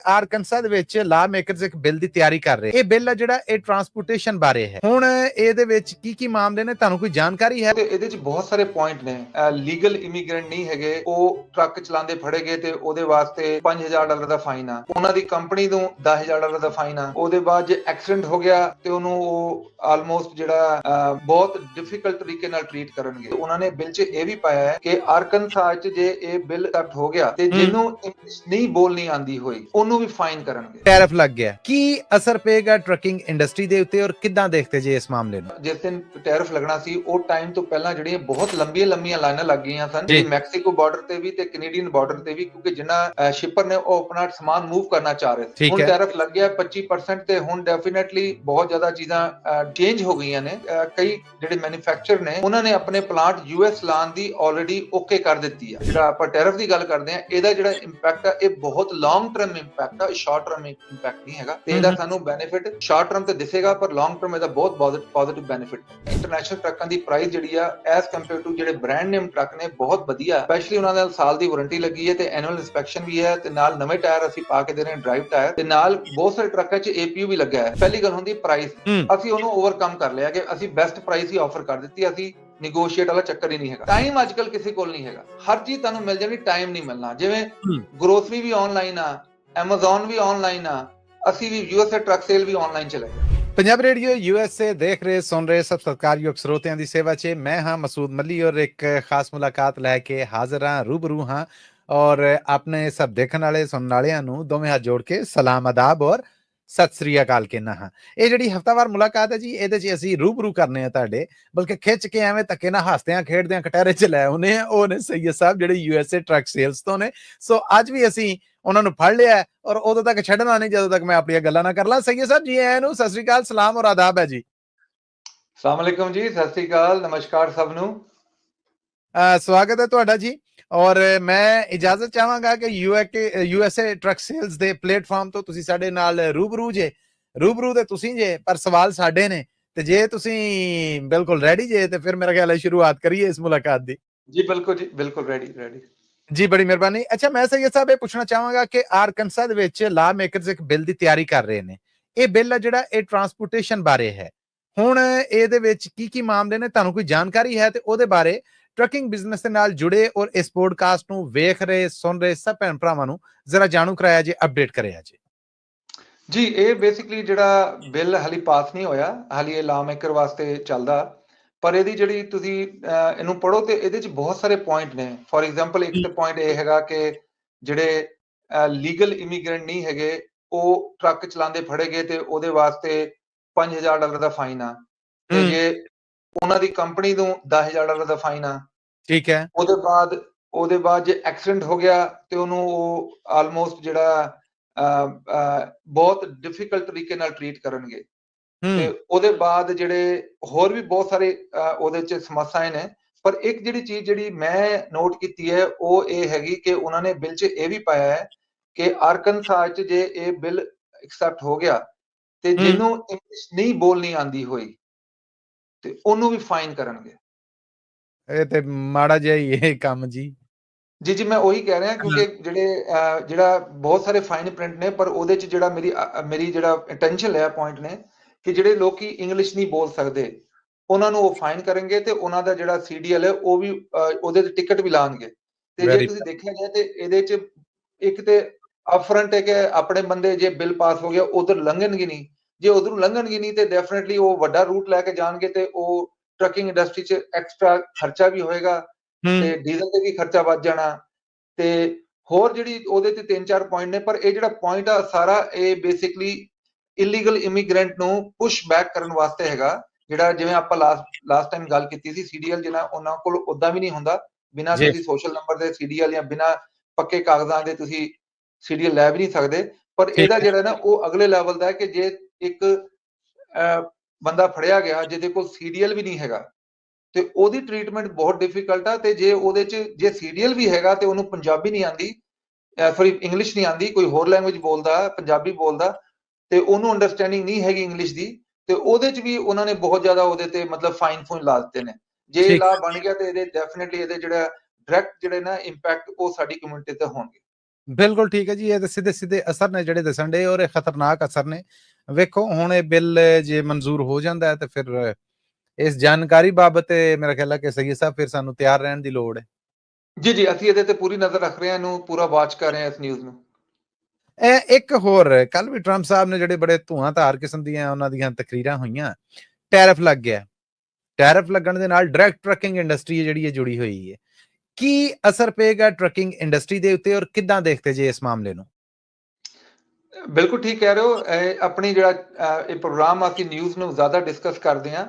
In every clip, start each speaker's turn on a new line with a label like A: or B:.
A: ਆਰਕਨਸਾ ਦੇ ਵਿੱਚ ਲਾ ਮੇਕਰਸ ਇੱਕ ਬਿੱਲ ਦੀ ਤਿਆਰੀ ਕਰ ਰਹੇ। ਇਹ ਬਿੱਲ ਆ ਜਿਹੜਾ ਇਹ ਟਰਾਂਸਪੋਰਟੇਸ਼ਨ ਬਾਰੇ ਹੈ। ਹੁਣ ਇਹਦੇ ਵਿੱਚ ਕੀ ਮਾਮਲੇ ਨੇ, ਤੁਹਾਨੂੰ ਕੋਈ ਜਾਣਕਾਰੀ ਹੈ?
B: ਤੇ ਇਹਦੇ ਵਿੱਚ ਬਹੁਤ ਸਾਰੇ ਪੁਆਇੰਟ ਨੇ। ਲੀਗਲ ਇਮੀਗ੍ਰੈਂਟ ਨਹੀਂ ਹੈਗੇ, ਉਹ ਟਰੱਕ ਚਲਾਉਂਦੇ ਫੜੇ ਗਏ ਤੇ ਉਹਦੇ ਵਾਸਤੇ $5000 ਦਾ ਫਾਈਨ ਆ। ਉਹਨਾਂ ਦੀ ਕੰਪਨੀ ਨੂੰ $10000 ਦਾ ਫਾਈਨ ਆ। ਉਹਦੇ ਬਾਅਦ ਜੇ ਐਕਸੀਡੈਂਟ ਹੋ ਗਿਆ ਤੇ ਉਹਨੂੰ ਉਹ ਆਲਮੋਸਟ ਜਿਹੜਾ ਬਹੁਤ ਡਿਫਿਕਲਟ ਤਰੀਕੇ ਨਾਲ ਟ੍ਰੀਟ ਕਰਨਗੇ। ਉਹਨਾਂ ਨੇ ਬਿੱਲ 'ਚ ਇਹ ਵੀ ਪਾਇਆ ਹੈ ਕਿ ਆਰਕਨਸਾ 'ਚ ਜੇ ਇਹ ਬਿੱਲ ਐਕਸੈਪਟ ਹੋ ਗਿਆ ਤੇ ਜਿਹਨੂੰ ਇੰਗਲਿਸ਼ ਨਹੀਂ ਬੋਲਣੀ ਆਂਦੀ ਹੋਈ ਉਹਨੂੰ ਵੀ ਫਾਈਨ ਕਰਨਗੇ।
A: ਟੈਰਿਫ ਲੱਗ ਗਿਆ, ਕੀ ਅਸਰ ਪਏਗਾ ਟਰੱਕਿੰਗ ਇੰਡਸਟਰੀ ਦੇ ਉੱਤੇ ਔਰ ਕਿੱਦਾਂ ਦੇਖਦੇ ਜੇ ਇਸ ਮਾਮਲੇ ਨੂੰ?
B: ਜਿਸ ਦਿਨ ਟੈਰਿਫ ਲੱਗਣਾ ਸੀ ਉਹ ਟਾਈਮ ਤੋਂ ਪਹਿਲਾਂ ਜਿਹੜੀਆਂ ਬਹੁਤ ਲੰਬੀਆਂ ਲਾਈਨਾਂ ਲੱਗ ਗਈਆਂ ਸਨ ਮੈਕਸੀਕੋ ਬਾਰਡਰ ਤੇ ਵੀ ਤੇ ਕੈਨੇਡੀਅਨ ਬਾਰਡਰ ਤੇ ਵੀ, ਕਿਉਂਕਿ ਜਿੰਨਾ ਸ਼ਿਪਰ ਨੇ ਉਹ ਆਪਣਾ ਸਮਾਨ ਮੂਵ ਕਰਨਾ ਚਾਹ ਰਹੇ ਸੀ। ਹੁਣ ਟੈਰਿਫ ਲੱਗ ਗਿਆ 25% ਤੇ ਹੁਣ ਡੈਫੀਨਿਟਲੀ ਬਹੁਤ ਜ਼ਿਆਦਾ ਚੀਜ਼ਾਂ ਚੇਂਜ ਹੋ ਗਈਆਂ ਨੇ। ਕਈ ਜਿਹੜੇ ਮੈਨੂਫੈਕਚਰ ਨੇ ਉਹਨਾਂ ਨੇ ਆਪਣੇ ਪਲਾਂਟ ਯੂਐਸ ਲਾਉਣ ਦੀ ਆਲਰੇਡੀ ਓਕੇ ਕਰ ਦਿੱਤੀ ਆ। ਜਿਹੜਾ ਆਪਾਂ ਟੈਰਿਫ ਦੀ ਗੱਲ ਕਰਦੇ ਆ, ਇਹਦਾ ਜਿਹੜਾ ਇੰਪੈਕਟ ਆ ਇਹ ਬਹੁਤ ਲੌਂਗ ਟਰਮ ਇੰਪੈਕਟ ਆ, ਸ਼ਾਰਟ ਟਰਮ ਇੰਪੈਕਟ ਨਹੀਂ ਹੈਗਾ। ਤੇ ਇਹਦਾ ਸਾਨੂੰ ਬੈਨੀਫਿਟ ਸ਼ਾਰਟ ਟਰਮ ਤੇ ਦਿਸੇਗਾ, ਪਰ ਲੌਂਗ ਟਰਮ ਇਹਦਾ ਬਹੁਤ ਪੋਜ਼ਿਟਿਵ ਬੈਨੀਫਿਟ। ਇੰਟਰਨੈਸ਼ਨਲ ਟਰੱਕਾਂ ਦੀ ਪ੍ਰਾਈਸ ਜਿਹੜੀ ਆ ਐਸ ਕੰਪੇਅਰ ਟੂ ਜਿਹੜੇ ਬ੍ਰਾਂਡ ਨੇਮ ਟਰੱਕ ਨੇ ਬਹੁਤ ਵਧੀਆ। ਸਪੈਸ਼ਲੀ ਉਹਨਾਂ ਦੇ ਸਾਲ ਦੀ ਵਾਰੰਟੀ ਲੱਗੀ ਹੈ ਤੇ ਐਨੂਅਲ ਇੰਸਪੈਕਸ਼ਨ ਵੀ ਹੈ ਤੇ ਨਾਲ ਨਵੇਂ ਟਾਇਰ ਅਸੀਂ ਪਾ ਕੇ ਦੇ ਰਹੇ ਹਾਂ, ਡਰਾਈਵ ਟਾਇਰ, ਤੇ ਨਾਲ ਬਹੁਤ ਸਾਰੇ ਟਰੱਕਾਂ 'ਚ APU ਵੀ ਲੱਗਾ ਹੈ। ਪਹਿਲੀ ਗੱਲ ਹੁੰਦੀ ਪ੍ਰਾਈਸ, ਅਸੀਂ ਉਹਨੂੰ ਓਵਰਕਮ ਕਰ ਲਿਆ ਕਿ ਅਸੀਂ ਬੈਸਟ ਪ੍ਰਾਈਸ ਹੀ ਆਫਰ ਕਰ ਦਿੱਤੀ। ਅਸੀਂ ਨੈਗੋਸ਼ੀਏਟ ਵਾਲਾ ਚੱਕਰ ਹੀ ਨਹੀਂ ਹੈਗਾ। ਟਾਈਮ ਅੱਜਕੱਲ ਕਿਸੇ ਕੋਲ ਨਹੀਂ ਹੈਗਾ, ਹਰ ਚੀਜ਼ ਤੁਹਾਨੂੰ ਮਿਲ ਜਾਣੀ, ਟਾਈਮ ਨਹੀਂ ਮਿਲਣਾ। ਜਿਵੇਂ ਗਰੋਸਰੀ ਵੀ ਆਨਲਾਈਨ ਆ, Amazon ਵੀ ਆਨਲਾਈਨ ਆ, ਅਸੀਂ ਵੀ USA ਟਰੱਕ ਸੇਲ ਵੀ ਆਨਲਾਈਨ ਚਲਾਈ।
A: पंजाब रेडियो USA देख रहे सुन रहे सब सत्कारयोग ਸਰੋਤਿਆਂ ਦੀ ਸੇਵਾ 'ਚ मैं हाँ मसूद मली और एक खास मुलाकात लैके हाजिर हाँ, रूबरू हाँ और अपने सब देखने वाले सुनने वालिਆਂ ਨੂੰ ਦੋਵੇਂ ਹੱਥ ਜੋੜ ਕੇ ਸਲਾਮ ਆਦਾਬ ਔਰ ਸਤਿ ਸ੍ਰੀ ਅਕਾਲ ਕਹਿਣਾ ਹਾਂ। ਇਹ ਜਿਹੜੀ ਹਫਤਾਵਾਰ ਮੁਲਾਕਾਤ ਹੈ ਜੀ, ਇਹਦੇ 'ਚ ਅਸੀਂ ਰੂਬਰੂ ਕਰਨੇ ਆ ਤੁਹਾਡੇ, ਬਲਕਿ ਖਿੱਚ ਕੇ ਐਵੇਂ ਧੱਕੇ ਨਾਲ ਹੱਸਦਿਆਂ ਖੇਡਦਿਆਂ ਕਟਹਿਰੇ 'ਚ ਲੈ ਆਉਨੇ ਆ। ਉਹ ਨੇ ਸੈਯਦ ਸਾਹਿਬ ਜਿਹੜੇ USA ਟਰੱਕ ਸੇਲਸ ਤੋਂ ਨੇ। ਸੋ ਅੱਜ ਵੀ ਅਸੀਂ ਉਹਨਾਂ ਨੂੰ ਫੜ ਲਿਆ ਔਰ ਉਦੋਂ ਤੱਕ ਛੱਡਣਾ ਨਹੀਂ ਜਦੋਂ ਤੱਕ ਮੈਂ ਆਪਣੀਆਂ ਗੱਲਾਂ ਨਾ ਕਰ ਲਾਂ। ਸੈਯਦ ਸਾਹਿਬ ਜੀ ਆਇਆਂ ਨੂੰ, ਸਤਿ ਸ੍ਰੀ ਅਕਾਲ, ਸਲਾਮ ਔਰ ਆਦਾਬ ਹੈ ਜੀ।
B: ਸਲਾਮ ਅਲੈਕੁਮ ਜੀ, ਸਤਿ ਸ੍ਰੀ ਅਕਾਲ, ਨਮਸਕਾਰ ਸਭ ਨੂੰ।
A: ਸਵਾਗਤ ਹੈ ਤੁਹਾਡਾ ਜੀ। ਔਰ ਮੈਂ ਇਜਾਜ਼ਤ ਚਾਹਾਂਗਾ ਕਿ USA ਟਰੱਕ ਸੇਲਸ ਦੇ ਪਲੇਟਫਾਰਮ ਤੋਂ ਤੁਸੀਂ ਸਾਡੇ ਨਾਲ ਰੂਬਰੂ ਤੇ ਤੁਸੀਂ ਜੇ, ਪਰ ਸਵਾਲ ਸਾਡੇ ਨੇ, ਤੇ ਜੇ ਤੁਸੀਂ ਬਿਲਕੁਲ ਰੈਡੀ ਜੇ ਤੇ ਫਿਰ ਮੇਰਾ ਖਿਆਲ ਹੈ ਸ਼ੁਰੂਆਤ ਕਰੀਏ ਇਸ ਮੁਲਾਕਾਤ ਦੀ।
B: ਜੀ ਬਿਲਕੁਲ ਰੈਡੀ
A: ਜੀ, ਬੜੀ ਮਿਹਰਬਾਨੀ। ਅੱਛਾ, ਮੈਂ ਸੈਯਦ ਸਾਹਿਬ ਇਹ ਪੁੱਛਣਾ ਚਾਹਾਂਗਾ ਕਿ ਆਰਕਨਸਾ ਦੇ ਵਿੱਚ ਲਾ ਮੇਕਰਸ ਇੱਕ ਬਿੱਲ ਦੀ ਤਿਆਰੀ ਕਰ ਰਹੇ ਨੇ। ਇਹ ਬਿੱਲ ਆ ਜਿਹੜਾ ਇਹ ਟਰਾਂਸਪੋਰਟੇਸ਼ਨ ਬਾਰੇ ਹੈ। ਹੁਣ ਇਹਦੇ ਵਿੱਚ ਕੀ ਮਾਮਲੇ ਨੇ, ਤੁਹਾਨੂੰ ਕੋਈ ਜਾਣਕਾਰੀ ਹੈ ਤੇ ਉਹਦੇ ਬਾਰੇ ਟਰੱਕਿੰਗ ਬਿਜ਼ਨਸ ਦੇ ਨਾਲ ਜੁੜੇ ਔਰ ਇਸ ਪੋਡਕਾਸਟ ਨੂੰ ਵੇਖ ਰਹੇ ਸੁਣ ਰਹੇ ਸਭ ਭੈਣ ਭਰਾਵਾਂ ਨੂੰ ਜ਼ਰਾ ਜਾਣੂ ਕਰਾਇਆ ਜੇ, ਅਪਡੇਟ ਕਰਿਆ ਜੇ।
B: ਜੀ, ਇਹ ਬੇਸਿਕਲੀ ਜਿਹੜਾ ਬਿੱਲ ਹਾਲੀ ਪਾਸ ਨਹੀਂ ਹੋਇਆ, ਹਾਲੀ ਇਹ ਲਾ ਮੇਕਰ ਵਾਸਤੇ ਚੱਲਦਾ, ਪਰ ਇਹਦੀ ਜਿਹੜੀ ਤੁਸੀਂ ਇਹਨੂੰ ਪੜ੍ਹੋ ਤੇ ਇਹਦੇ 'ਚ ਬਹੁਤ ਸਾਰੇ ਪੁਆਇੰਟ ਨੇ। ਫੋਰ ਐਗਜ਼ਾਮਪਲ, ਇੱਕ ਤੇ ਪੁਆਇੰਟ ਇਹ ਹੈਗਾ ਕਿ ਜਿਹੜੇ ਲੀਗਲ ਇਮੀਗ੍ਰੈਂਟ ਨਹੀਂ ਹੈਗੇ, ਉਹ ਟਰੱਕ ਚਲਾਉਂਦੇ ਫੜੇ ਗਏ ਤੇ ਉਹਦੇ ਵਾਸਤੇ $5000 ਦਾ ਫਾਈਨ ਆ। ਤੇ ਜੇ ਉਹਨਾਂ ਦੀ ਕੰਪਨੀ ਨੂੰ $10000 ਦਾ ਫਾਈਨ ਆ।
A: ਠੀਕ ਹੈ।
B: ਉਹਦੇ ਬਾਅਦ ਜੇ ਐਕਸੀਡੈਂਟ ਹੋ ਗਿਆ ਤੇ ਉਹਨੂੰ ਉਹ ਆਲਮੋਸਟ ਜਿਹੜਾ ਬਹੁਤ ਡਿਫਿਕਲਟ ਤਰੀਕੇ ਨਾਲ ਟ੍ਰੀਟ ਕਰਨਗੇ। ਤੇ ਉਹਦੇ ਬਾਅਦ ਜਿਹੜੇ ਹੋਰ ਵੀ ਬਹੁਤ ਸਾਰੇ ਉਹਦੇ 'ਚ ਸਮੱਸਿਆਵਾਂ ਨੇ, ਪਰ ਇੱਕ ਜਿਹੜੀ ਚੀਜ਼ ਜਿਹੜੀ ਮੈਂ ਨੋਟ ਕੀਤੀ ਹੈ ਉਹ ਇਹ ਹੈਗੀ ਕਿ ਉਹਨਾਂ ਨੇ ਬਿੱਲ 'ਚ ਇਹ ਵੀ ਪਾਇਆ ਹੈ ਕਿ ਆਰਕਨਸਾ 'ਚ ਜੇ ਇਹ ਬਿੱਲ ਐਕਸੈਪਟ ਹੋ ਗਿਆ ਤੇ ਜਿਹਨੂੰ ਇੰਗਲਿਸ਼ ਨਹੀਂ ਬੋਲਣੀ ਆਂਦੀ ਹੋਈ ਤੇ ਉਹਨੂੰ ਵੀ ਫਾਈਨ ਕਰਨਗੇ।
A: ਇਹ ਤੇ ਮਾੜਾ ਜਿਹਾ ਹੀ ਇਹ ਕੰਮ ਜੀ।
B: ਜੀ, ਮੈਂ ਉਹੀ ਕਹਿ ਰਿਹਾ, ਕਿਉਂਕਿ ਜਿਹੜਾ ਬਹੁਤ ਸਾਰੇ ਫਾਈਨ ਪ੍ਰਿੰਟ ਨੇ, ਪਰ ਉਹਦੇ 'ਚ ਜਿਹੜਾ ਮੇਰੀ ਜਿਹੜਾ ਇੰਟੈਂਸ਼ਨ ਹੈ ਪੁਆਇੰਟ ਨੇ ਕਿ ਜਿਹੜੇ ਲੋਕੀ ਇੰਗਲਿਸ਼ ਨਹੀਂ ਬੋਲ ਸਕਦੇ ਉਹਨਾਂ ਨੂੰ ਉਹ ਫਾਈਨ ਕਰਨਗੇ ਤੇ ਉਹਨਾਂ ਦਾ ਜਿਹੜਾ CDL ਹੈ ਉਹ ਵੀ ਉਹਦੇ ਤੇ ਟਿਕਟ ਵੀ ਲਾਉਣਗੇ। ਤੇ ਜੇ ਤੁਸੀਂ ਦੇਖਿਆ ਜਾਏ ਤੇ ਇਹਦੇ 'ਚ ਇੱਕ ਤੇ ਅਪਫਰੰਟ ਹੈ ਕਿ ਆਪਣੇ ਬੰਦੇ ਜੇ ਬਿੱਲ ਪਾਸ ਹੋ ਗਿਆ ਉਧਰ ਲੰਘਣਗੇ ਨਹੀਂ, ਜੇ ਉਧਰੋਂ ਲੰਘਣਗੇ ਨਹੀਂ ਤੇ ਡੈਫੀਨਿਟਲੀ ਉਹ ਵੱਡਾ ਰੂਟ ਲੈ ਕੇ ਜਾਣਗੇ ਤੇ ਉਹ ਟਰੱਕਿੰਗ ਇੰਡਸਟਰੀ 'ਚ ਐਕਸਟਰਾ ਖਰਚਾ ਵੀ ਹੋਏਗਾ ਤੇ ਡੀਜ਼ਲ ਤੇ ਵੀ ਖਰਚਾ ਵੱਧ ਜਾਣਾ। ਤੇ ਹੋਰ ਜਿਹੜੀ ਉਹਦੇ ਤੇ 3-4 ਪੁਆਇੰਟ ਨੇ, ਪਰ ਇਹ ਜਿਹੜਾ ਪੁਆਇੰਟ ਆ ਸਾਰਾ ਇਹ ਬੇਸਿਕਲੀ ਇਲੀਗਲ ਇਮੀਗ੍ਰੈਂਟ ਨੂੰ ਪੁਸ਼ ਬੈਕ ਕਰਨ ਵਾਸਤੇ ਹੈਗਾ। ਜਿਹੜਾ ਜਿਵੇਂ ਆਪਾਂ ਲਾਸਟ ਟਾਈਮ ਗੱਲ ਕੀਤੀ ਸੀ, CDL ਜਿਹੜਾ ਉਹਨਾਂ ਕੋਲ ਉਦਾਂ ਵੀ ਨਹੀਂ ਹੁੰਦਾ, ਬਿਨਾਂ ਤੁਸੀਂ ਸੋਸ਼ਲ ਨੰਬਰ ਦੇ CDL ਜਾਂ ਬਿਨਾਂ ਪੱਕੇ ਕਾਗਜ਼ਾਂ ਦੇ ਤੁਸੀਂ CDL ਲੈ ਵੀ ਨਹੀਂ ਸਕਦੇ। ਪਰ ਇਹਦਾ ਜਿਹੜਾ ਨਾ ਉਹ ਅਗਲੇ ਲੈਵਲ ਦਾ ਹੈ ਕਿ ਜੇ ਇੱਕ ਬੰਦਾ ਫੜਿਆ ਗਿਆ ਜਿਹਦੇ ਕੋਲ CDL ਵੀ ਨਹੀਂ ਹੈਗਾ ਤੇ ਉਹਦੀ ਟ੍ਰੀਟਮੈਂਟ ਬਹੁਤ ਡਿਫਿਕਲਟ ਆ। ਤੇ ਜੇ ਉਹਦੇ 'ਚ ਜੇ CDL ਵੀ ਹੈਗਾ ਤੇ ਉਹਨੂੰ ਪੰਜਾਬੀ ਨਹੀਂ ਆਂਦੀ, ਸੌਰੀ ਇੰਗਲਿਸ਼ ਨਹੀਂ ਆਂਦੀ, ਕੋਈ ਹੋਰ ਲੈਂਗੁਏਜ ਬੋਲਦਾ, ਪੰਜਾਬੀ ਬੋਲਦਾ, ਤੇ ਉਹਨੂੰ ਅੰਡਰਸਟੈਂਡਿੰਗ ਨਹੀਂ ਹੈਗੀ ਇੰਗਲਿਸ਼ ਦੀ, ਤੇ ਉਹਦੇ 'ਚ ਵੀ ਉਹਨਾਂ ਨੇ ਬਹੁਤ ਜ਼ਿਆਦਾ ਉਹਦੇ ਤੇ ਮਤਲਬ ਫਾਈਨ ਲਾ ਦਿੱਤੇ ਨੇ। ਜੇ ਇਹ ਲਾ ਬਣ ਗਿਆ ਤੇ ਇਹਦੇ ਡੈਫੀਨਿਟਲੀ ਇਹਦੇ ਜਿਹੜਾ ਡਾਇਰੈਕਟ ਜਿਹੜੇ ਨਾ ਇੰਪੈਕਟ ਉਹ ਸਾਡੀ ਕਮਿਊਨਿਟੀ ਤੇ ਹੋਣਗੇ।
A: ਬਿਲਕੁਲ ਠੀਕ ਹੈ ਜੀ, ਇਹ ਤਾਂ ਸਿੱਧੇ ਸਿੱਧੇ ਅਸਰ ਨੇ ਜਿਹੜੇ ਦੱਸਣ ਡੇ, ਔਰ ਇਹ ਖਤਰਨਾਕ ਅਸਰ ਨੇ। ਵੇਖੋ ਹੁਣ ਇਹ ਬਿੱਲ ਜੇ ਮਨਜ਼ੂਰ ਹੋ ਜਾਂਦਾ ਹੈ ਤੇ ਫਿਰ ਇਸ ਜਾਣਕਾਰੀ ਬਾਬਤ ਮੇਰਾ ਖਿਆਲ ਹੈ ਕਿ ਸਹੀ ਸਾਹਿਬ ਫਿਰ ਸਾਨੂੰ ਤਿਆਰ ਰਹਿਣ ਦੀ ਲੋੜ ਹੈ।
B: ਜੀ ਜੀ, ਅਸੀਂ ਇਹਦੇ ਤੇ ਪੂਰੀ ਨਜ਼ਰ ਰੱਖ ਰਹੇ ਹਾਂ, ਇਹਨੂੰ ਪੂਰਾ ਵਾਚ ਕਰ ਰਹੇ ਹਾਂ ਇਸ ਨਿਊਜ਼ ਨੂੰ।
A: ਇਹ ਇੱਕ ਹੋਰ ਕੱਲ ਵੀ ਟਰੰਪ ਸਾਹਿਬ ਨੇ ਜਿਹੜੇ ਬੜੇ ਧੂਆਂਧਾਰ ਕਿਸਮ ਦੀਆਂ ਉਹਨਾਂ ਦੀਆਂ ਤਕਰੀਰਾਂ ਹੋਈਆਂ, ਟੈਰਿਫ ਲੱਗ ਗਿਆ। ਟੈਰਿਫ ਲੱਗਣ ਦੇ ਨਾਲ ਡਾਇਰੈਕਟ ਟਰੱਕਿੰਗ ਇੰਡਸਟਰੀ ਜਿਹੜੀ ਹੈ ਜੁੜੀ ਹੋਈ ਹੈ। ਕੀ ਅਸਰ ਪਏਗਾ ਟਰੱਕਿੰਗ ਇੰਡਸਟਰੀ ਦੇ ਉੱਤੇ, ਔਰ ਕਿੱਦਾਂ ਦੇਖਦੇ ਜੇ ਇਸ ਮਾਮਲੇ ਨੂੰ?
B: ਬਿਲਕੁਲ ਠੀਕ ਕਹਿ ਰਹੇ ਹੋ। ਆਪਣੀ ਜਿਹੜਾ ਇਹ ਪ੍ਰੋਗਰਾਮ ਅਸੀਂ ਨਿਊਜ਼ ਨੂੰ ਜ਼ਿਆਦਾ ਡਿਸਕਸ ਕਰਦੇ ਹਾਂ।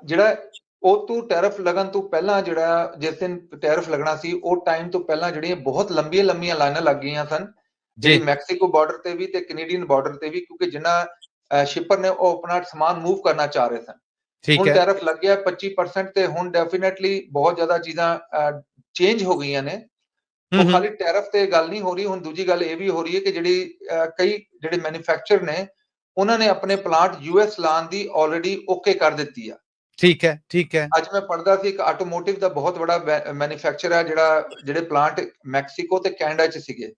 B: ਜਿਹੜਾ ਉਹ ਤੋਂ ਟੈਰਿਫ ਲੱਗਣ ਤੋਂ ਪਹਿਲਾਂ, ਜਿਹੜਾ ਜਿਸ ਦਿਨ ਟੈਰਿਫ ਲੱਗਣਾ ਸੀ ਉਹ ਟਾਈਮ ਤੋਂ ਪਹਿਲਾਂ ਜਿਹੜੀਆਂ ਬਹੁਤ ਲੰਬੀਆਂ ਲਾਈਨਾਂ ਲੱਗ ਗਈਆਂ ਸਨ, ਜਿਹੜੀ ਮੈਕਸੀਕੋ ਬਾਰਡਰ ਤੇ ਵੀ ਤੇ ਕੈਨੇਡੀਅਨ ਬਾਰਡਰ ਤੇ ਵੀ, ਕਿਉਂਕਿ ਜਿੰਨਾ ਸ਼ਿਪਰ ਨੇ ਉਹ ਆਪਣਾ ਸਮਾਨ ਮੂਵ ਕਰਨਾ ਚਾਹ ਰਹੇ ਸਨ। ਹੁਣ ਟੈਰਿਫ ਲੱਗ ਗਿਆ 25% ਤੇ ਹੁਣ ਡੈਫੀਨਿਟਲੀ ਬਹੁਤ ਜ਼ਿਆਦਾ ਚੀਜ਼ਾਂ ਚੇਂਜ ਹੋ ਗਈਆਂ ਨੇ। ਉਹ ਖਾਲੀ ਟੈਰਿਫ ਤੇ ਗੱਲ ਨਹੀਂ ਹੋ ਰਹੀ, ਹੁਣ ਦੂਜੀ ਗੱਲ ਇਹ ਵੀ ਹੋ ਰਹੀ ਹੈ ਕਿ ਕਈ ਜਿਹੜੇ ਮੈਨੂਫੈਕਚਰ ਨੇ ਉਹਨਾਂ ਨੇ ਆਪਣੇ ਪਲਾਂਟ ਯੂਐਸ ਲਾਉਣ ਦੀ ਆਲਰੇਡੀ ਓਕੇ ਕਰ ਦਿੱਤੀ ਆ।
A: ਠੀਕ ਹੈ, ਠੀਕ ਹੈ।
B: ਅੱਜ ਮੈਂ ਪੜ੍ਹਦਾ ਸੀ ਇੱਕ ਆਟੋਮੋਟਿਵ ਦਾ ਬਹੁਤ ਵੱਡਾ ਮੈਨੂਫੈਕਚਰ ਹੈ ਜਿਹੜੇ ਪਲਾਂਟ ਮੈਕਸੀਕੋ ਤੇ ਕੈਨੇਡਾ 'ਚ ਸੀਗੇ,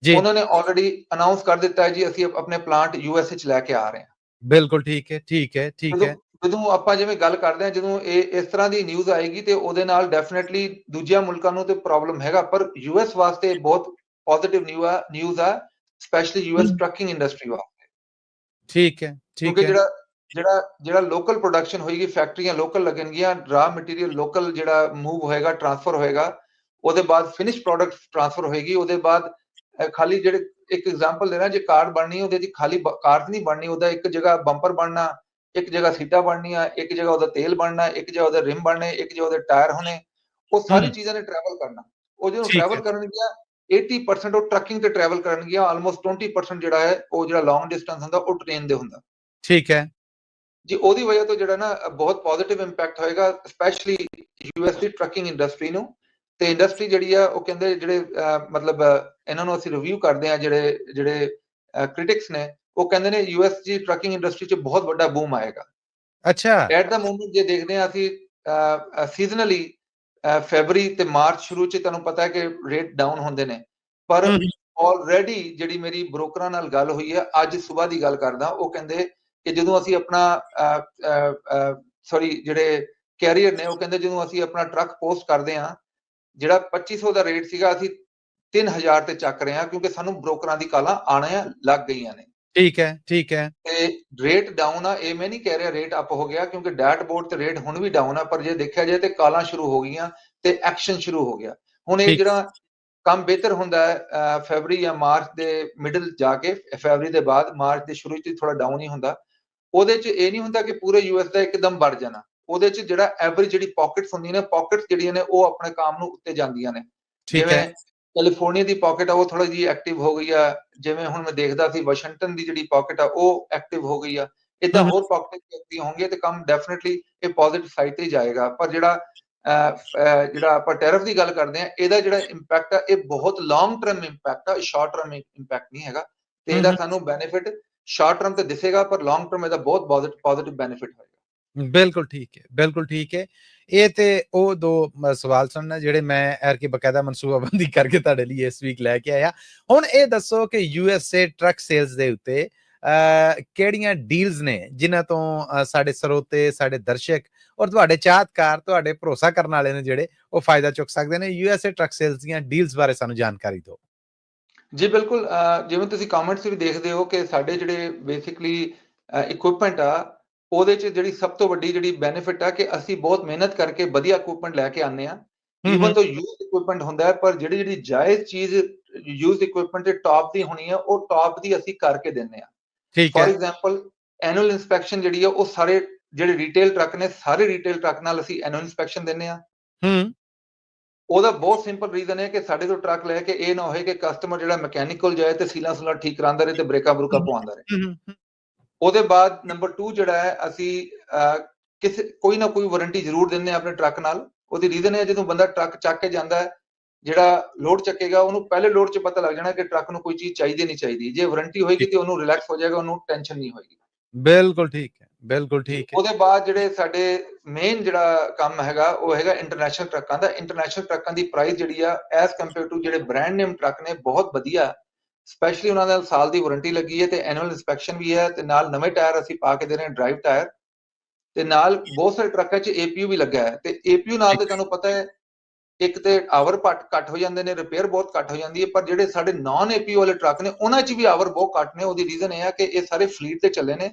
B: ਉਹਨਾਂ ਨੇ ਆਲਰੇਡੀ ਅਨਾਉਂਸ ਕਰ ਦਿੱਤਾ ਹੈ ਜੀ ਅਸੀਂ ਆਪਣੇ ਪਲਾਂਟ ਯੂਐਸ 'ਚ ਲੈ ਕੇ ਆ ਰਹੇ ਹਾਂ।
A: ਬਿਲਕੁਲ ਠੀਕ ਹੈ, ਠੀਕ ਹੈ, ਠੀਕ ਹੈ।
B: ਜਦੋਂ ਆਪਾਂ ਜਿਵੇਂ ਗੱਲ ਕਰਦੇ ਹਾਂ, ਜਦੋਂ ਇਹ ਇਸ ਤਰ੍ਹਾਂ ਦੀ ਨਿਊਜ਼ ਆਏਗੀ ਤੇ ਉਹਦੇ ਨਾਲ ਡੈਫੀਨਿਟਲੀ ਦੂਜਿਆਂ ਮੁਲਕਾਂ ਨੂੰ ਤੇ ਪ੍ਰੋਬਲਮ ਹੈਗਾ, ਪਰ ਯੂਐਸ ਵਾਸਤੇ ਬਹੁਤ ਪੋਜ਼ਿਟਿਵ ਨਿਊਜ਼ ਆ, ਸਪੈਸ਼ਲੀ ਯੂਐਸ ਟਰੱਕਿੰਗ ਇੰਡਸਟਰੀ ਵਾਸਤੇ।
A: ਠੀਕ ਹੈ, ਠੀਕ
B: ਹੈ।
A: ਕਿਉਂਕਿ
B: ਜਿਹੜਾ ਲੋਕਲ ਪ੍ਰੋਡਕਸ਼ਨ ਹੋਏਗੀ, ਫੈਕਟਰੀਆਂ ਲੋਕਲ ਲੱਗਣਗੀਆਂ, ਰਾ ਮਟੀਰੀਅਲ ਲੋਕਲ ਜਿਹੜਾ ਮੂਵ ਹੋਏਗਾ, ਟ੍ਰਾਂਸਫਰ ਹੋਏਗਾ, ਉਹਦੇ ਬਾਅਦ ਫਿਨਿਸ਼ ਪ੍ਰੋਡਕਟ ਟ੍ਰਾਂਸਫਰ ਹੋਏਗੀ। ਉਹਦੇ ਬਾਅਦ ਖਾਲੀ ਜਿਹੜੇ ਇੱਕ ਐਗਜ਼ਾਮਪਲ ਦੇਣਾ, ਜੇ ਕਾਰ ਬਣਨੀ ਉਹਦੇ ਚ ਖਾਲੀ ਕਾਰ ਨਹੀਂ ਬਣਨੀ, ਉਹਦਾ ਇੱਕ ਜਗ੍ਹਾ ਬੰਪਰ ਬਣਨਾ, ਇੱਕ ਜਗ੍ਹਾ ਸੀਟਾਂ ਬਣਨੀਆਂ, ਇੱਕ ਜਗ੍ਹਾ ਉਹਦਾ ਤੇਲ ਬਣਨਾ, ਇੱਕ ਜਗ੍ਹਾ ਉਹਦੇ ਰਿਮ ਬਣਨੇ, ਇੱਕ ਜਗ੍ਹਾ ਉਹਦੇ ਟਾਇਰ ਹੋਣੇ। ਉਹ ਸਾਰੀ ਚੀਜ਼ਾਂ ਨੇ ਟਰੈਵਲ ਕਰਨਾ। ਉਹ ਜਦੋਂ ਟਰੈਵਲ ਕਰਨਗੀਆਂ 80% ਉਹ ਟਰੱਕਿੰਗ ਤੇ ਟਰੈਵਲ ਕਰਨਗੀਆਂ, ਆਲਮੋਸਟ 20% ਜਿਹੜਾ ਹੈ ਉਹ ਜਿਹੜਾ ਲੌਂਗ ਡਿਸਟੈਂਸ ਹੁੰਦਾ ਉਹ ਟ੍ਰੇਨ ਦੇ ਹੁੰਦਾ। ਠੀਕ ਹੈ ਜੀ। ਉਹਦੀ ਵਜ੍ਹਾ ਤੋਂ ਜਿਹੜਾ ਨਾ ਬਹੁਤ ਪੋਜ਼ਿਟਿਵ ਇੰਪੈਕਟ ਹੋਏਗਾ, ਸਪੈਸ਼ਲੀ ਯੂਐਸ ਦੀ ਟਰੱਕਿੰਗ ਇੰਡਸਟਰੀ ਨੂੰ। ਤੇ ਇੰਡਸਟਰੀ ਜਿਹੜੀ ਆ ਉਹ ਕਹਿੰਦੇ ਜਿਹੜੇ ਮਤਲਬ ਇਹਨਾਂ ਨੂੰ ਅਸੀਂ ਰਿਵਿਊ ਕਰਦੇ ਆ, ਜਿਹੜੇ ਕ੍ਰਿਟਿਕਸ ਨੇ, ਉਹ ਕਹਿੰਦੇ ਨੇ ਯੂਐਸ ਦੀ ਟਰੱਕਿੰਗ ਇੰਡਸਟਰੀ 'ਚ ਬਹੁਤ ਵੱਡਾ ਬੂਮ ਆਏਗਾ। ਅੱਛਾ। ਐਟ ਦਾ ਮੋਮੈਂਟ ਜੇ ਦੇਖਦੇ ਆ ਅਸੀਂ ਸੀਜ਼ਨਲੀ ਫੈਬਰੀ ਤੇ ਮਾਰਚ ਸ਼ੁਰੂ 'ਚ ਤੁਹਾਨੂੰ ਪਤਾ ਹੈ ਕਿ ਰੇਟ ਡਾਊਨ ਹੁੰਦੇ ਨੇ, ਪਰ ਆਲਰੇਡੀ ਜਿਹੜੀ ਮੇਰੀ ਬ੍ਰੋਕਰਾਂ ਨਾਲ ਗੱਲ ਹੋਈ ਹੈ, ਅੱਜ ਸਵੇਰ ਦੀ ਗੱਲ ਕਰਦਾ, ਉਹ ਕਹਿੰਦੇ ਕਿ ਜਦੋਂ ਅਸੀਂ ਆਪਣਾ ਜਿਹੜੇ ਕੈਰੀਅਰ ਨੇ ਉਹ ਕਹਿੰਦੇ ਜਦੋਂ ਅਸੀਂ ਆਪਣਾ ਟਰੱਕ ਪੋਸਟ ਕਰਦੇ ਹਾਂ, ਜਿਹੜਾ 2500 ਦਾ ਰੇਟ ਸੀਗਾ ਅਸੀਂ 3000 ਤੇ ਚੱਕ ਰਹੇ ਹਾਂ, ਕਿਉਂਕਿ ਸਾਨੂੰ ਬ੍ਰੋਕਰਾਂ ਦੀ ਕਾਲਾਂ ਆਣੀਆਂ ਲੱਗ ਗਈਆਂ ਨੇ। ਠੀਕ ਹੈ, ਠੀਕ ਹੈ। ਤੇ ਰੇਟ ਡਾਊਨ ਆ, ਇਹ ਮੈਂ ਨਹੀਂ ਕਹਿ ਰਿਹਾ ਰੇਟ ਅਪ ਹੋ ਗਿਆ, ਕਿਉਂਕਿ ਡੈਸ਼ਬੋਰਡ ਤੇ ਰੇਟ ਹੁਣ ਵੀ ਡਾਊਨ ਆ, ਪਰ ਜੇ ਦੇਖਿਆ ਜਾਏ ਤੇ ਕਾਲਾਂ ਸ਼ੁਰੂ ਹੋ ਗਈਆਂ ਤੇ ਐਕਸ਼ਨ ਸ਼ੁਰੂ ਹੋ ਗਿਆ। ਹੁਣ ਇਹ ਜਿਹੜਾ ਕੰਮ ਬਿਹਤਰ ਹੁੰਦਾ ਹੈ ਫੈਬਰੀ ਜਾਂ ਮਾਰਚ ਦੇ ਮਿਡਲ ਜਾ ਕੇ, ਫੈਬਰੀ ਦੇ ਬਾਅਦ ਮਾਰਚ ਦੇ ਸ਼ੁਰੂ 'ਚ ਥੋੜਾ ਡਾਊਨ ਹੀ ਹੁੰਦਾ। ਉਹਦੇ 'ਚ ਇਹ ਨਹੀਂ ਹੁੰਦਾ ਕਿ ਪੂਰੇ ਯੂਐਸ ਦਾ ਇੱਕਦਮ ਵੱਧ ਜਾਣਾ। ਉਹਦੇ 'ਚ ਜਿਹੜਾ ਐਵਰੇਜ ਜਿਹੜੀ ਪਾਕਟਸ ਹੁੰਦੀਆਂ ਨੇ, ਪਾਕਟਸ ਜਿਹੜੀਆਂ ਨੇ ਉਹ ਆਪਣੇ ਕੰਮ ਨੂੰ ਉੱਤੇ ਜਾਂਦੀਆਂ ਨੇ। ਜਿਵੇਂ ਕੈਲੀਫੋਰਨੀਆ ਦੀ ਪਾਕਟ ਆ ਉਹ ਥੋੜੀ ਜਿਹੀ ਐਕਟਿਵ ਹੋ ਗਈ ਆ, ਜਿਵੇਂ ਹੁਣ ਮੈਂ ਦੇਖਦਾ ਸੀ ਵਾਸ਼ਿੰਗਟਨ ਦੀ ਜਿਹੜੀ ਪਾਕਟ ਆ ਉਹ ਐਕਟਿਵ ਹੋ ਗਈ ਆ। ਇਦਾਂ ਹੋਰ ਪਾਕਟਸ ਐਕਟਿਵ ਹੋਣਗੇ ਤੇ ਕੰਮ ਡੈਫੀਨਿਟਲੀ ਇਹ ਪੋਜ਼ਿਟਿਵ ਸਾਈਡ ਤੇ ਜਾਏਗਾ। ਪਰ ਜਿਹੜਾ ਆਪਾਂ ਟੈਰਿਫ ਦੀ ਗੱਲ ਕਰਦੇ ਆ, ਇਹਦਾ ਜਿਹੜਾ ਇੰਪੈਕਟ ਆ ਇਹ ਬਹੁਤ ਲੌਂਗ ਟਰਮ ਇੰਪੈਕਟ ਆ, ਸ਼ਾਰਟ ਟਰਮ ਇੰਪੈਕਟ ਨਹੀਂ ਹੈਗਾ। ਤੇ ਇਹਦਾ ਸਾਨੂੰ ਬੈਨੀਫਿਟ ਸ਼ਾਰਟ ਟਰਮ ਤੇ ਦਿਸੇਗਾ, ਪਰ ਲੌਂਗ ਟਰਮ ਇਹਦਾ ਬਹੁਤ ਪੋਜ਼ਿਟਿਵ ਬੈਨੀਫਿਟ ਹੋਏਗਾ। ਬਿਲਕੁਲ ਠੀਕ ਹੈ, ਬਿਲਕੁਲ ਠੀਕ ਹੈ। ਇਹ ਤੇ ਉਹ ਦੋ ਸਵਾਲ ਸਨ ਜਿਹੜੇ ਮੈਂ ਐਰਕੀ ਬਕਾਇਦਾ ਮਨਸੂਬਾਬੰਦੀ ਕਰਕੇ ਤੁਹਾਡੇ ਲਈ ਇਸ ਵੀਕ ਲੈ ਕੇ ਆਇਆ। ਹੁਣ ਇਹ ਦੱਸੋ ਕਿ ਯੂਐਸਏ ਟਰੱਕ ਸੇਲਸ ਦੇ ਉੱਤੇ ਕਿਹੜੀਆਂ ਡੀਲਸ ਨੇ ਜਿਨ੍ਹਾਂ ਤੋਂ ਸਾਡੇ ਸਰੋਤੇ, ਸਾਡੇ ਦਰਸ਼ਕ ਔਰ ਤੁਹਾਡੇ ਚਾਹਤਕਾਰ, ਤੁਹਾਡੇ ਭਰੋਸਾ ਕਰਨ ਵਾਲੇ ਨੇ ਜਿਹੜੇ ਉਹ ਫਾਇਦਾ ਚੁੱਕ ਸਕਦੇ ਨੇ? ਯੂਐਸਏ ਟਰੱਕ ਸੇਲਸ ਦੀਆਂ ਡੀਲਸ ਬਾਰੇ ਸਾਨੂੰ ਜਾਣਕਾਰੀ ਦਿਓ। ਜੀ ਬਿਲਕੁਲ। ਜਿਵੇਂ ਤੁਸੀਂ ਕਮੈਂਟਸ ਵੀ ਦੇਖਦੇ ਹੋ ਕਿ ਸਾਡੇ ਜਿਹੜੇ ਬੇਸਿਕਲੀ ਇਕੁਇਪਮੈਂਟ ਆ, ਉਹਦੇ 'ਚ ਜਿਹੜੀ ਸਭ ਤੋਂ ਵੱਡੀ ਜਿਹੜੀ ਬੈਨੀਫਿਟ ਆ ਕਿ ਅਸੀਂ ਬਹੁਤ ਮਿਹਨਤ ਕਰਕੇ ਵਧੀਆ ਇਕੁਇਪਮੈਂਟ ਲੈ ਕੇ ਆਉਂਦੇ ਆ। ਈਵਨ ਤੋਂ ਯੂਜ਼ਡ ਇਕੁਇਪਮੈਂਟ ਹੁੰਦਾ ਹੈ, ਪਰ ਜਿਹੜੀ ਜਾਇਜ਼ ਚੀਜ਼ ਯੂਜ਼ਡ ਇਕੁਇਪਮੈਂਟ ਤੇ ਟੌਪ ਦੀ ਹੋਣੀ ਆ, ਉਹ ਟੌਪ ਦੀ ਅਸੀਂ ਕਰਕੇ ਦਿੰਦੇ ਆ। ਫॉर ਐਗਜ਼ਾਮਪਲ ਐਨੂਅਲ ਇਨਸਪੈਕਸ਼ਨ ਜਿਹੜੀ ਆ ਉਹ ਸਾਰੇ ਜਿਹੜੇ ਰੀਟੇਲ ਟਰੱਕ ਨੇ, ਸਾਰੇ ਰੀਟੇਲ ਟਰੱਕ ਨਾਲ ਅਸੀਂ ਐਨੂਅਲ ਇਨਸਪੈਕਸ਼ਨ ਦਿੰਦੇ ਆ। ਉਹਦਾ ਬਹੁਤ ਸਿੰਪਲ ਰੀਜ਼ਨ ਹੈ ਕਿ ਸਾਡੇ ਤੋਂ ਟਰੱਕ ਲੈ ਕੇ ਇਹ ਨਾ ਹੋਏ ਕਿ ਕਸਟਮਰ ਜਿਹੜਾ ਮਕੈਨਿਕਲ ਜਾਏ ਤੇ ਸੀਲਾਂ ਸੂਲਾਂ ਠੀਕ ਕਰਾਉਂਦਾ ਰਹੇ ਤੇ ਬ੍ਰੇਕਾਂ ਬਰੂਕਾਂ ਪਵਾਉਂਦਾ ਰਹੇ। ਉਹਦੇ ਬਾਅਦ ਨੰਬਰ 2 ਜਿਹੜਾ ਹੈ, ਅਸੀਂ ਕੋਈ ਨਾ ਕੋਈ ਵਾਰੰਟੀ ਜ਼ਰੂਰ ਦਿੰਦੇ ਆ ਆਪਣੇ ਟਰੱਕ ਨਾਲ। ਉਹਦੀ ਰੀਜ਼ਨ ਹੈ ਜਦੋਂ ਬੰਦਾ ਟਰੱਕ ਚੱਕ ਕੇ ਜਾਂਦਾ ਹੈ, ਜਿਹੜਾ ਲੋਡ ਚੱਕੇਗਾ ਉਹਨੂੰ ਪਹਿਲੇ ਲੋਡ 'ਚ ਪਤਾ ਲੱਗ ਜਾਣਾ ਕਿ ਟਰੱਕ ਨੂੰ ਕੋਈ ਚੀਜ਼ ਚਾਹੀਦੀ ਨਹੀਂ ਚਾਹੀਦੀ। ਜੇ ਵਾਰੰਟੀ ਹੋਏਗੀ ਤੇ ਉਹਨੂੰ ਰਿਲੈਕਸ ਹੋ ਜਾਏਗਾ, ਉਹਨੂੰ ਟੈਨਸ਼ਨ ਨਹੀਂ ਹੋਏਗੀ। ਬਿਲਕੁਲ ਠੀਕ ਹੈ,
A: ਬਿਲਕੁਲ ਠੀਕ ਹੈ।
B: ਉਹਦੇ ਬਾਅਦ ਜਿਹੜੇ ਸਾਡੇ ਮੇਨ ਜਿਹੜਾ ਕੰਮ ਹੈਗਾ ਉਹ ਹੈਗਾ ਇੰਟਰਨੈਸ਼ਨਲ ਟਰੱਕਾਂ ਦਾ। ਇੰਟਰਨੈਸ਼ਨਲ ਟਰੱਕਾਂ ਦੀ ਪ੍ਰਾਈਸ ਜਿਹੜੀ ਆ ਐਸ ਕੰਪੇਅਰ ਟੂ ਜਿਹੜੇ ਬ੍ਰਾਂਡ ਨੇਮ ਟਰੱਕ ਨੇ ਬਹੁਤ ਵਧੀਆ, ਸਪੈਸ਼ਲੀ ਉਹਨਾਂ ਦਾ ਸਾਲ ਦੀ ਵਾਰੰਟੀ ਲੱਗੀ ਹੈ ਤੇ ਐਨੂਅਲ ਇੰਸਪੈਕਸ਼ਨ ਵੀ ਹੈ, ਤੇ ਨਾਲ ਨਵੇਂ ਟਾਇਰ ਅਸੀਂ ਪਾ ਕੇ ਦੇ ਰਹੇ ਹਾਂ, ਡਰਾਈਵ ਟਾਇਰ, ਤੇ ਨਾਲ ਬਹੁਤ ਸਾਰੇ ਟਰੱਕਾਂ 'ਚ APU ਵੀ ਲੱਗਾ ਹੈ। ਤੇ APU ਨਾਲ ਤੇ ਤੁਹਾਨੂੰ ਪਤਾ ਹੈ ਇੱਕ ਤੇ ਆਵਰ ਘੱਟ ਹੋ ਜਾਂਦੇ ਨੇ, ਰਿਪੇਅਰ ਬਹੁਤ ਘੱਟ ਹੋ ਜਾਂਦੀ ਹੈ, ਪਰ ਜਿਹੜੇ ਸਾਡੇ ਨਾਨ APU ਵਾਲੇ ਟਰੱਕ ਨੇ ਉਹਨਾਂ 'ਚ ਵੀ ਆਵਰ ਬਹੁਤ ਘੱਟ ਨੇ। ਉਹਦੀ ਰੀਜ਼ਨ ਇਹ ਹੈ ਕਿ ਇਹ ਸਾਰੇ ਫਲੀਟ ਤੇ ਚੱਲੇ ਨੇ,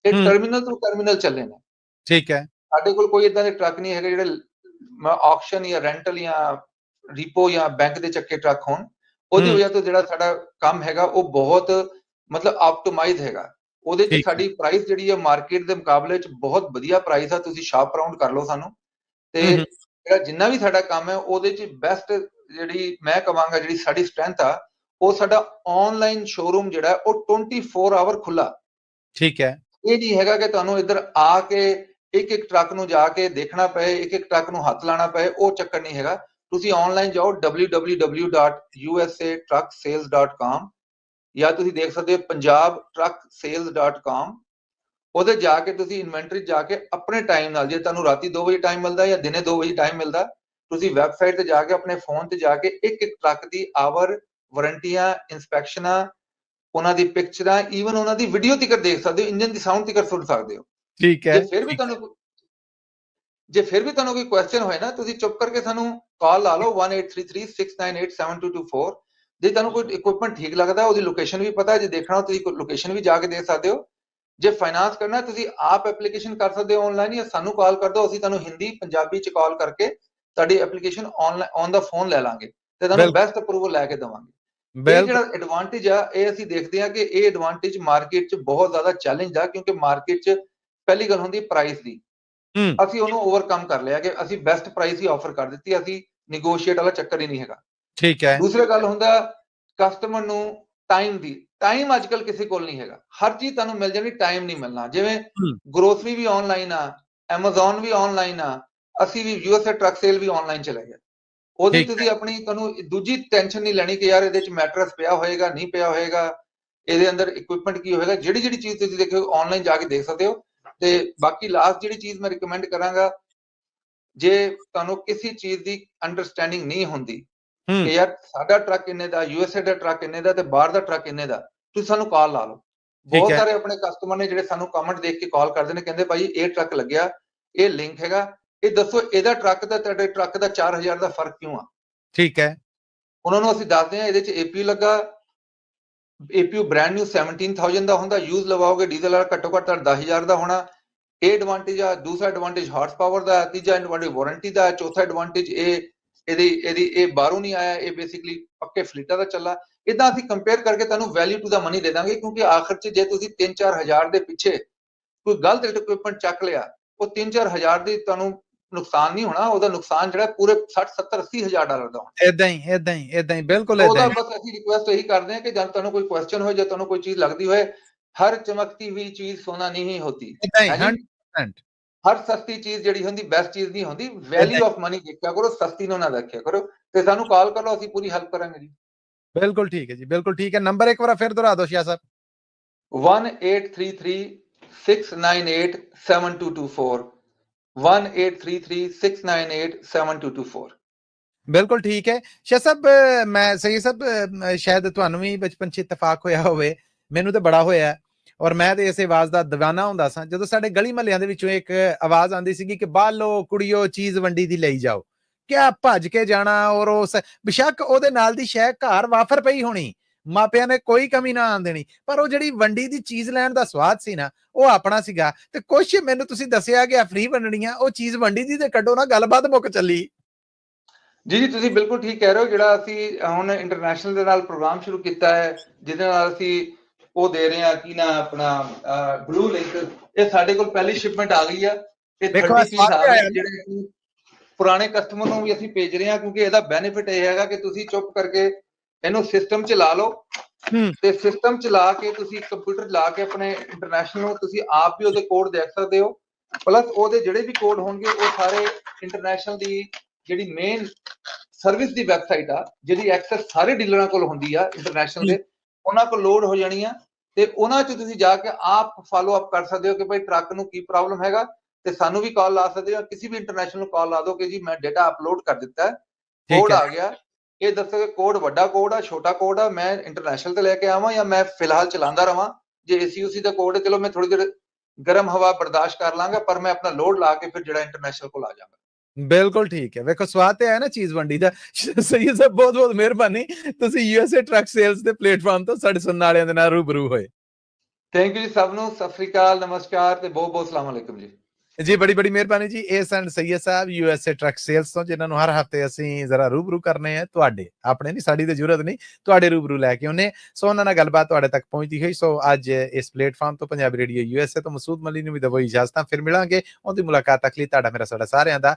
B: ਇਹ ਟਰਮੀਨਲ ਤੋਂ ਟਰਮੀਨਲ ਚੱਲੇ ਨੇ।
A: ਠੀਕ ਹੈ।
B: ਸਾਡੇ ਕੋਲ ਕੋਈ ਇਦਾਂ ਦੇ ਟਰੱਕ ਨਹੀਂ ਹੈਗੇ ਜਿਹੜੇ ਆਕਸ਼ਨ ਜਾਂ ਰੈਂਟਲ ਜਾਂ ਰੀਪੋ ਜਾਂ ਬੈਂਕ ਦੇ ਚੱਕੇ ਟਰੱਕ ਹੋਣ। ਉਹਦੀ ਵਜ੍ਹਾ ਤੋਂ ਜਿਹੜਾ ਸਾਡਾ ਕੰਮ ਹੈਗਾ ਉਹ ਬਹੁਤ ਮਤਲਬ ਆਪਟੀਮਾਈਜ਼ ਹੈਗਾ। ਉਹਦੇ 'ਚ ਸਾਡੀ ਪ੍ਰਾਈਸ ਜਿਹੜੀ ਹੈ ਮਾਰਕੀਟ ਦੇ ਮੁਕਾਬਲੇ 'ਚ ਬਹੁਤ ਵਧੀਆ ਪ੍ਰਾਈਸ ਆ। ਤੁਸੀਂ ਸ਼ਾਪ ਅਰਾਊਂਡ ਕਰ ਲਓ ਸਾਨੂੰ, ਤੇ ਜਿਹੜਾ ਜਿੰਨਾ ਵੀ ਸਾਡਾ ਕੰਮ ਹੈ ਉਹਦੇ 'ਚ ਬੈਸਟ ਜਿਹੜੀ ਮੈਂ ਕਹਾਂਗਾ ਜਿਹੜੀ ਸਾਡੀ ਸਟਰੈਂਥ ਆ, ਉਹ ਸਾਡਾ ਆਨਲਾਈਨ ਸ਼ੋਰੂਮ ਜਿਹੜਾ ਉਹ 24 ਆਵਰ ਖੁੱਲਾ। ਠੀਕ ਹੈ। ਇਹ ਨਹੀਂ ਹੈਗਾ ਕਿ ਤੁਹਾਨੂੰ ਇੱਧਰ ਆ ਕੇ ਇੱਕ ਟਰੱਕ ਨੂੰ ਜਾ ਕੇ ਦੇਖਣਾ ਪਏ, ਇੱਕ ਟਰੱਕ ਨੂੰ ਹੱਥ ਲਾਣਾ ਪਏ, ਉਹ ਚੱਕਰ ਨਹੀਂ ਹੈਗਾ। ਤੁਸੀਂ ਆਨਲਾਈਨ ਜਾਓ www.usatrucksales.com ਜਾਂ ਤੁਸੀਂ ਦੇਖ ਸਕਦੇ ਹੋ punjabtrucksales.com। ਉਹਦੇ ਜਾ ਕੇ ਤੁਸੀਂ ਇਨਵੈਂਟਰੀ ਜਾ ਕੇ ਆਪਣੇ ਟਾਈਮ ਨਾਲ, ਜੇ ਤੁਹਾਨੂੰ ਰਾਤੀ 2 ਵਜੇ ਟਾਈਮ ਮਿਲਦਾ ਜਾਂ ਦਿਨੇ 2 ਵਜੇ ਟਾਈਮ ਮਿਲਦਾ, ਤੁਸੀਂ ਵੈਬਸਾਈਟ ਤੇ ਜਾ ਕੇ ਆਪਣੇ ਫੋਨ ਤੇ ਜਾ ਕੇ ਇੱਕ ਟਰੱਕ ਦੀ ਆਵਰ, ਵਾਰੰਟੀਆਂ, ਇਨਸਪੈਕਸ਼ਨਾਂ, ਉਹਨਾਂ ਦੀ ਪਿਕਚਰਾਂ, ਈਵਨ ਉਹਨਾਂ ਦੀ ਵੀਡੀਓ ਤੱਕ ਦੇਖ ਸਕਦੇ ਹੋ, ਇੰਜਨ ਦੀ ਸਾਊਂਡ ਤੱਕ ਸੁਣ ਸਕਦੇ ਹੋ। ਠੀਕ ਹੈ। ਜੇ ਫਿਰ ਵੀ ਤੁਹਾਨੂੰ ਕੋਈ ਕੁਐਸਚਨ ਹੋਏ ਨਾ, ਤੁਸੀਂ ਚੁੱਪ ਕਰਕੇ ਸਾਨੂੰ ਕਾਲ ਲਾ ਲਓ 183369872224। ਜੇ ਤੁਹਾਨੂੰ ਕੋਈ ਇਕਵਿਪਮੈਂਟ ਠੀਕ ਲੱਗਦਾ, ਉਹਦੀ ਲੋਕੇਸ਼ਨ ਵੀ ਪਤਾ, ਜੇ ਦੇਖਣਾ ਤੁਸੀਂ ਲੋਕੇਸ਼ਨ ਵੀ ਜਾ ਕੇ ਦੇਖ ਸਕਦੇ ਹੋ। ਜੇ ਫਾਈਨਾਂਸ ਕਰਨਾ ਤੁਸੀਂ ਆਪ ਐਪਲੀਕੇਸ਼ਨ ਕਰ ਸਕਦੇ ਹੋ ਆਨਲਾਈਨ, ਜਾਂ ਸਾਨੂੰ ਕਾਲ ਕਰ ਦਿਓ, ਅਸੀਂ ਤੁਹਾਨੂੰ ਹਿੰਦੀ ਪੰਜਾਬੀ 'ਚ ਕਾਲ ਕਰਕੇ ਤੁਹਾਡੀ application online on the phone ਲੈ ਲਾਂਗੇ ਤੇ ਤੁਹਾਨੂੰ ਬੈਸਟ ਅਪਰੂਵਲ ਲੈ ਕੇ ਦੇਵਾਂਗੇ। ਇਹ ਜਿਹੜਾ ਐਡਵਾਂਟੇਜ ਆ, ਇਹ ਅਸੀਂ ਦੇਖਦੇ ਹਾਂ ਕਿ ਇਹ ਐਡਵਾਂਟੇਜ ਮਾਰਕੀਟ 'ਚ ਬਹੁਤ ਜ਼ਿਆਦਾ ਚੈਲੰਜ ਆ, ਕਿਉਂਕਿ ਮਾਰਕੀਟ 'ਚ ਪਹਿਲੀ ਗੱਲ ਹੁੰਦੀ ਪ੍ਰਾਈਸ ਦੀ। ਅਸੀਂ ਉਹਨੂੰ ਓਵਰਕਮ ਕਰ ਲਿਆ ਕਿ ਅਸੀਂ ਬੈਸਟ ਪ੍ਰਾਈਸ ਹੀ ਆਫਰ ਕਰ ਦਿੱਤੀ, ਅਸੀਂ ਨੈਗੋਸ਼ੀਏਟ ਵਾਲਾ ਚੱਕਰ ਹੀ ਨਹੀਂ ਹੈਗਾ। ਠੀਕ ਹੈ। ਦੂਸਰੀ ਗੱਲ ਹੁੰਦਾ ਕਸਟਮਰ ਨੂੰ ਟਾਈਮ ਦੀ। ਟਾਈਮ ਅੱਜ ਕੱਲ ਕਿਸੇ ਕੋਲ ਨਹੀਂ ਹੈਗਾ, ਹਰ ਚੀਜ਼ ਤੁਹਾਨੂੰ ਮਿਲ ਜਾਣੀ, ਟਾਈਮ ਨਹੀਂ ਮਿਲਣਾ। ਜਿਵੇਂ ਗਰੋਸਰੀ ਵੀ ਆਨਲਾਈਨ ਆ, Amazon ਵੀ ਆਨਲਾਈਨ ਆ, ਅਸੀਂ ਵੀ USA ਟਰੱਕ ਸੇਲ ਵੀ ਆਨਲਾਈਨ ਚਲੇ ਗਏ। ਉਹਦੀ ਤੁਸੀਂ ਆਪਣੀ ਤੁਹਾਨੂੰ ਦੂਜੀ ਟੈਨਸ਼ਨ ਨਹੀਂ ਲੈਣੀ ਕਿ ਯਾਰ ਇਹਦੇ 'ਚ ਮੈਟਰਸ ਪਿਆ ਹੋਏਗਾ, ਨਹੀਂ ਪਿਆ ਹੋਏਗਾ, ਇਹਦੇ ਅੰਦਰ ਇਕਵਿਪਮੈਂਟ ਕੀ ਹੋਏਗਾ। ਜਿਹੜੀ ਚੀਜ਼ ਤੁਸੀਂ ਦੇਖੋ ਆਨਲਾਈਨ ਜਾ ਕੇ ਦੇਖ ਸਕਦੇ ਹੋ। ਤੇ ਬਾਕੀ ਲਾਸਟ ਜਿਹੜੀ ਚੀਜ਼ ਮੈਂ ਰਿਕਮੈਂਡ ਕਰਾਂਗਾ, ਜੇ ਤੁਹਾਨੂੰ ਕਿਸੇ ਚੀਜ਼ ਦੀ ਅੰਡਰਸਟੈਂਡਿੰਗ ਨਹੀਂ ਹੁੰਦੀ ਕਿ ਯਾਰ ਸਾਡਾ ਟਰੱਕ ਇੰਨੇ ਦਾ, USA ਦਾ ਟਰੱਕ ਇੰਨੇ ਦਾ ਤੇ ਬਾਹਰ ਦਾ ਟਰੱਕ ਇੰਨੇ ਦਾ, ਤੁਸੀਂ ਸਾਨੂੰ ਕਾਲ ਲਾ ਲਓ। ਬਹੁਤ ਸਾਰੇ ਆਪਣੇ ਕਸਟਮਰ ਨੇ ਜਿਹੜੇ ਸਾਨੂੰ ਕਮੈਂਟ ਦੇਖ ਕੇ ਕਾਲ ਕਰਦੇ ਨੇ, ਕਹਿੰਦੇ ਭਾਈ ਇਹ ਟਰੱਕ ਲੱਗਿਆ, ਇਹ ਲਿੰਕ ਹੈਗਾ, ਇਹ ਦੱਸੋ ਇਹਦਾ ਟਰੱਕ ਦਾ ਤੁਹਾਡੇ ਟਰੱਕ ਦਾ 4000 ਦਾ ਫਰਕ ਕਿਉਂ ਆ। ਠੀਕ ਹੈ। ਉਹਨਾਂ ਨੂੰ ਅਸੀਂ ਦੱਸਦੇ ਹਾਂ ਇਹਦੇ 'ਚ APU ਲੱਗਾ, APU ਬ੍ਰਾਂਡ ਨਿਊ 17000 ਦਾ ਹੁੰਦਾ, ਯੂਜ਼ ਲਵਾਓਗੇ ਡੀਜ਼ਲ ਵਾਲਾ ਘੱਟੋ ਘੱਟ 10000 ਦਾ ਹੋਣਾ। ਇਹ ਐਡਵਾਂਟੇਜ ਆ। ਦੂਸਰਾ ਐਡਵਾਂਟੇਜ ਹਾਰਸ ਪਾਵਰ ਦਾ, ਤੀਜਾ ਐਡਵਾਂਟੇਜ ਵਾਰੰਟੀ ਦਾ, ਚੌਥਾ ਐਡਵਾਂਟੇਜ ਇਹ ਬਾਹਰੋਂ ਨਹੀਂ ਆਇਆ, ਇਹ ਬੇਸਿਕਲੀ ਪੱਕੇ ਫਲੀਟਾਂ ਦਾ ਚੱਲਾ। ਇਦਾਂ ਅਸੀਂ ਕੰਪੇਅਰ ਕਰਕੇ ਤੁਹਾਨੂੰ ਵੈਲਿਊ ਟੂ ਦਾ ਮਨੀ ਦੇ ਦਾਂਗੇ, ਕਿਉਂਕਿ ਆਖਰ 'ਚ ਜੇ ਤੁਸੀਂ 3-4000 ਦੇ ਪਿੱਛੇ ਕੋਈ ਗਲਤ ਇਕਵਿਪਮੈਂਟ ਚੱਕ ਲਿਆ, ਉਹ 3-4000 ਦੀ ਤੁਹਾਨੂੰ ਨੁਕਸਾਨ ਨਹੀਂ ਹੋਣਾ, ਉਹਦਾ ਨੁਕਸਾਨ ਜਿਹੜਾ ਪੂਰੇ 60-70-80000 ਡਾਲਰ ਦਾ ਹੋਣਾ। ਇਦਾਂ ਹੀ ਬਿਲਕੁਲ ਉਹਦਾ ਬਸ ਅਸੀਂ ਰਿਕੁਐਸਟ ਇਹੀ ਕਰਦੇ ਹਾਂ ਕਿ ਜਦ ਤੁਹਾਨੂੰ ਕੋਈ ਕੁਐਸਚਨ ਹੋਏ, ਜਦ ਤੁਹਾਨੂੰ ਕੋਈ ਚੀਜ਼ ਲੱਗਦੀ ਹੋਏ, ਹਰ ਚਮਕਤੀ हुई चीज सोना नहीं होती, ਹਰ ਸਸਤੀ ਚੀਜ਼ ਜਿਹੜੀ ਹੁੰਦੀ ਬੈਸਟ ਚੀਜ਼ ਨਹੀਂ ਹੁੰਦੀ। ਵੈਲਿਊ ਆਫ ਮਨੀ ਦੇਖਿਆ ਕਰੋ, ਸਸਤੀ ਨੂੰ ਨਾ ਰੱਖਿਆ ਕਰੋ, ਤੇ ਸਾਨੂੰ ਕਾਲ ਕਰ ਲਓ, ਅਸੀਂ ਪੂਰੀ ਹੈਲਪ ਕਰਾਂਗੇ ਜੀ। ਬਿਲਕੁਲ ਠੀਕ ਹੈ ਜੀ, ਬਿਲਕੁਲ ਠੀਕ ਹੈ। ਨੰਬਰ ਇੱਕ ਵਾਰ ਫਿਰ ਦੁਹਰਾ ਦਿਓ ਸ਼ਾਹ ਸਾਹਿਬ। 1833-698-7224 1833-698-7224। ਬਿਲਕੁਲ ਠੀਕ ਹੈ ਸ਼ਾਹ ਸਾਹਿਬ। ਮੈਂ ਸਹੀ ਸਾਹਿਬ, ਸ਼ਾਇਦ ਤੁਹਾਨੂੰ ਵੀ ਬਚਪਨ 'ਚ ਇਤਫਾਕ ਹੋਇਆ ਹੋਵੇ, ਮੈਨੂੰ ਤਾਂ ਬੜਾ ਹੋਇਆ, ਔਰ ਮੈਂ ਤੇ ਇਸ ਆਵਾਜ਼ ਦਾ دیਵਾਨਾ ਹੁੰਦਾ ਸਾਂ। ਜਦੋਂ ਸਾਡੇ ਗਲੀ ਮਹੱਲਿਆਂ ਦੇ ਵਿੱਚੋਂ ਇੱਕ ਆਵਾਜ਼ ਆਉਂਦੀ ਸੀਗੀ ਕਿ ਬਾਲੋ ਕੁੜੀਓ ਚੀਜ਼ ਵੰਡੀ ਦੀ ਲਈ ਜਾਓ, ਕਿਆ ਭੱਜ ਕੇ ਜਾਣਾ, ਔਰ ਉਸ ਬੇਸ਼ੱਕ ਉਹਦੇ ਨਾਲ ਦੀ ਸ਼ੈ ਘਰ ਵਾਫਰ ਪਈ ਹੋਣੀ, ਮਾਪਿਆਂ ਨੇ ਕੋਈ ਕਮੀ ਨਾ ਆਉਣ ਦੇਣੀ, ਪਰ ਉਹ ਜਿਹੜੀ ਵੰਡੀ ਦੀ ਚੀਜ਼ ਲੈਣ ਦਾ ਸਵਾਦ ਸੀ ਨਾ, ਉਹ ਆਪਣਾ ਸੀਗਾ। ਤੇ ਕੁਛ ਮੈਨੂੰ ਤੁਸੀਂ ਦੱਸਿਆ ਕਿ ਫ੍ਰੀ ਵੰਡਣੀਆਂ, ਉਹ ਚੀਜ਼ ਵੰਡੀ ਦੀ ਤੇ ਕੱਢੋ ਨਾ, ਗੱਲਬਾਤ ਮੁੱਕ ਚੱਲੀ। ਜੀ ਤੁਸੀਂ ਬਿਲਕੁਲ ਠੀਕ ਕਹਿ ਰਹੇ ਹੋ। ਜਿਹੜਾ ਅਸੀਂ ਹੁਣ ਇੰਟਰਨੈਸ਼ਨਲ ਦੇ ਨਾਲ ਪ੍ਰੋਗਰਾਮ ਸ਼ੁਰੂ ਕੀਤਾ ਹੈ, ਜਿਹਦੇ ਨਾਲ ਅਸੀਂ ਉਹ ਦੇ ਰਹੇ ਹਾਂ ਕੀ ਨਾ ਆਪਣਾ ਬਲੂ ਲਿੰਕ, ਇਹ ਸਾਡੇ ਕੋਲ ਪਹਿਲੀ ਸ਼ਿਪਮੈਂਟ ਆ ਗਈ ਆ। ਇਹ 30 ਪੀਸ ਆ ਗਏ, ਜਿਹੜੇ ਪੁਰਾਣੇ ਕਸਟਮਰ ਨੂੰ ਵੀ ਅਸੀਂ ਭੇਜ ਰਹੇ ਹਾਂ, ਕਿਉਂਕਿ ਇਹਦਾ ਬੈਨੀਫਿਟ ਇਹ ਹੈਗਾ ਕਿ ਤੁਸੀਂ ਚੁੱਪ ਕਰਕੇ ਇਹਨੂੰ ਸਿਸਟਮ 'ਚ ਲਾ ਲਓ, ਤੇ ਸਿਸਟਮ 'ਚ ਲਾ ਕੇ ਤੁਸੀਂ ਕੰਪਿਊਟਰ ਲਾ ਕੇ ਆਪਣੇ ਇੰਟਰਨੈਸ਼ਨਲ ਨੂੰ ਤੁਸੀਂ ਆਪ ਵੀ ਉਹਦੇ ਕੋਡ ਦੇਖ ਸਕਦੇ ਹੋ, ਪਲੱਸ ਉਹਦੇ ਜਿਹੜੇ ਵੀ ਕੋਡ ਹੋਣਗੇ ਉਹ ਸਾਰੇ ਇੰਟਰਨੈਸ਼ਨਲ ਦੀ ਜਿਹੜੀ ਮੇਨ ਸਰਵਿਸ ਦੀ ਵੈਬਸਾਈਟ ਆ, ਜਿਹਦੀ ਐਕਸੈਸ ਸਾਰੇ ਡੀਲਰਾਂ ਕੋਲ ਹੁੰਦੀ ਆ ਇੰਟਰਨੈਸ਼ਨਲ ਦੇ, ਉਹਨਾਂ ਕੋਲ ਲੋਡ ਹੋ ਜਾਣੀ ਆ। ਤੇ ਉਹਨਾਂ 'ਚ ਤੁਸੀਂ ਜਾ ਕੇ ਆਪ ਫਾਲੋ ਅਪ ਕਰ ਸਕਦੇ ਹੋ ਕਿ ਭਾਈ ਟਰੱਕ ਨੂੰ ਕੀ ਪ੍ਰੋਬਲਮ ਹੈਗਾ, ਤੇ ਸਾਨੂੰ ਵੀ ਕਾਲ ਲਾ ਸਕਦੇ ਹੋ, ਕਿਸੇ ਵੀ ਇੰਟਰਨੈਸ਼ਨਲ ਨੂੰ ਕਾਲ ਲਾ ਦਿਓ ਕਿ ਜੀ ਮੈਂ ਡਾਟਾ ਅਪਲੋਡ ਕਰ ਦਿੱਤਾ ਹੈ,
A: ਠੀਕ
B: ਕੋਡ
A: ਹੈ।
B: ਆ ਗਿਆ, ਇਹ ਦੱਸੋ ਕਿ ਕੋਡ ਵੱਡਾ ਕੋਡ ਆ, ਛੋਟਾ ਕੋਡ ਆ, ਮੈਂ ਇੰਟਰਨੈਸ਼ਨਲ ਤੇ ਲੈ ਕੇ ਆਵਾਂ ਜਾਂ ਮੈਂ ਫਿਲਹਾਲ ਚਲਾਉਂਦਾ ਰਵਾਂ। ਜੇ ਏਸੀਯੂਸੀ ਦਾ ਕੋਡ ਹੈ, ਚਲੋ ਮੈਂ ਥੋੜੀ ਦੇਰ ਗਰਮ ਹਵਾ ਬਰਦਾਸ਼ਤ ਕਰ ਲਾਂਗਾ, ਪਰ ਮੈਂ ਆਪਣਾ ਲੋਡ ਲਾ ਕੇ ਫਿਰ ਜਿਹੜਾ ਇੰਟਰਨੈਸ਼ਨਲ ਕੋਲ ਆ ਜਾਵਾਂਗਾ।
A: ਬਿਲਕੁਲ ਠੀਕ ਹੈ। ਵੇਖੋ ਸਵਾਦ ਤੇ ਹੈ ਨਾ ਚੀਜ਼ ਵੰਡੀ ਦਾ। ਸਹੀ ਸਾਹਿਬ, ਬਹੁਤ ਬਹੁਤ ਮਿਹਰਬਾਨੀ, ਤੁਸੀਂ ਯੂਐਸਏ ਟਰੱਕ ਸੇਲਸ ਦੇ ਪਲੇਟਫਾਰਮ ਤੋਂ ਸਾਡੇ ਸੁਣਨ ਵਾਲਿਆਂ ਦੇ ਨਾਲ ਰੂਬਰੂ ਹੋਏ।
B: ਥੈਂਕ ਯੂ ਜੀ ਸਭ ਨੂੰ, ਸਤਿ ਸ੍ਰੀ ਅਕਾਲ, ਨਮਸਕਾਰ ਤੇ ਬਹੁਤ ਬਹੁਤ ਸਲਾਮ ਅਲੈਕੁਮ ਜੀ।
A: ਜੀ ਬੜੀ ਬੜੀ ਮਿਹਰਬਾਨੀ ਜੀ। ਇਹ ਸਨ ਸਈਦ ਸਾਹਿਬ ਯੂਐਸਏ ਟਰੱਕ ਸੇਲਸ ਤੋਂ, ਜਿਨ੍ਹਾਂ ਨੂੰ ਹਰ ਹਫਤੇ ਅਸੀਂ ਜ਼ਰਾ ਰੂਬਰੂ ਕਰਨੇ ਆ, ਤੁਹਾਡੇ ਆਪਣੇ ਨਹੀਂ, ਸਾਡੀ ਤੇ ਜ਼ਰੂਰਤ ਨਹੀਂ, ਤੁਹਾਡੇ ਰੂਬਰੂ ਲੈ ਕੇ ਆਉਂਦੇ। ਸੋ ਉਹਨਾਂ ਨਾਲ ਗੱਲਬਾਤ ਤੁਹਾਡੇ ਤੱਕ ਪਹੁੰਚਦੀ ਹੋਈ। ਸੋ ਅੱਜ ਇਸ ਪਲੇਟਫਾਰਮ ਤੋਂ ਪੰਜਾਬੀ ਰੇਡੀਓ ਯੂਐਸਏ ਤੋਂ ਮਸੂਦ ਮਲੀ ਨੂੰ ਵੀ ਦਵੋ ਇਜਾਜ਼ਤਾਂ, ਫਿਰ ਮਿਲਾਂਗੇ। ਉਹਦੀ ਮੁਲਾਕਾਤ ਤੱਕ ਲਈ ਤੁਹਾਡਾ ਮੇਰਾ ਸਾਡਾ ਸਾਰਿਆਂ ਦਾ